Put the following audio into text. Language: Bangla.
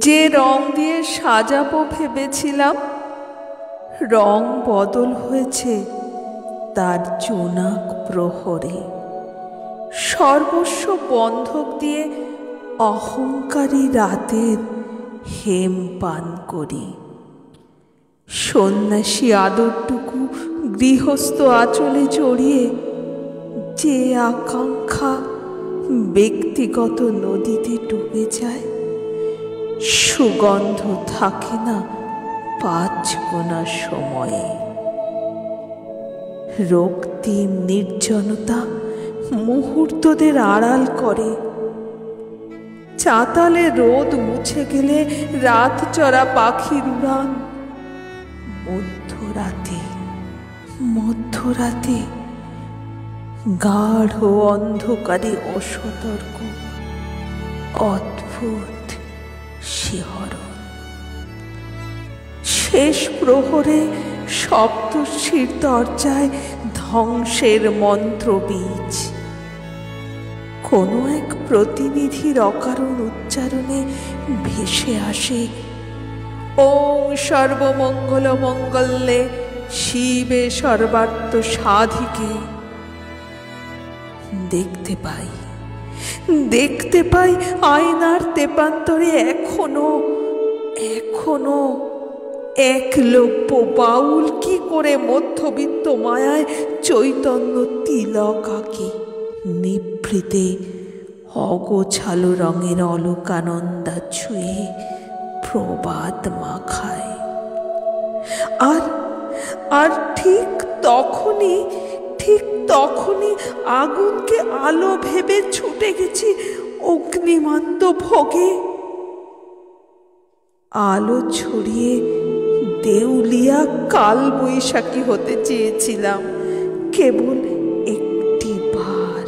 যে রং দিয়ে সাজাবো ভেবেছিলাম, রং বদল হয়েছে তার জোনাক প্রহরে। সর্বস্ব বন্ধক দিয়ে অহংকারী রাতের হেম পান করি। সন্ন্যাসী আদরটুকু গৃহস্থ আঁচলে জড়িয়ে যে আকাঙ্ক্ষা ব্যক্তিগত নদীতে ডুবে যায়, সুগন্ধ থাকে না 5 গোনা সময়ে। রক্তিম নির্জনতা মুহূর্তদের আড়াল করে। চাতালে রোদ মুছে গেলে রাত চড়া পাখির উড়ান। মধ্যরাতে মধ্যরাতে গাঢ় অন্ধকারে অসতর্ক অদ্ভুত শিহরণ। শেষ প্রহরে সপ্তর্ষির দরজায় ধ্বংসের মন্ত্রবীজ। কোনো এক প্রতিনিধির অকারণ উচ্চারণে ভেসে আসে, ওং সর্বমঙ্গল মঙ্গলে শিবে সর্বার্থ সাধিকে। দেখতে পাই আয়নার তেপান্তরে এখনো একলব্য বাউল কি করে মধ্যবিত্ত মায়ায় চৈতন্য তিলক আঁকে। নিভৃতে অগোছালো রঙের অলোকানন্দা ছুঁয়ে প্রবাদ মাখায়। আর ঠিক তখনই আগুনকে আলো ভেবে ছুটে গেছি অগ্নিমান্দ ভোগে। আলো ছড়িয়ে দেউলিয়া কাল বৈশাখী হতে চেয়েছিলাম কেবল একটিবার।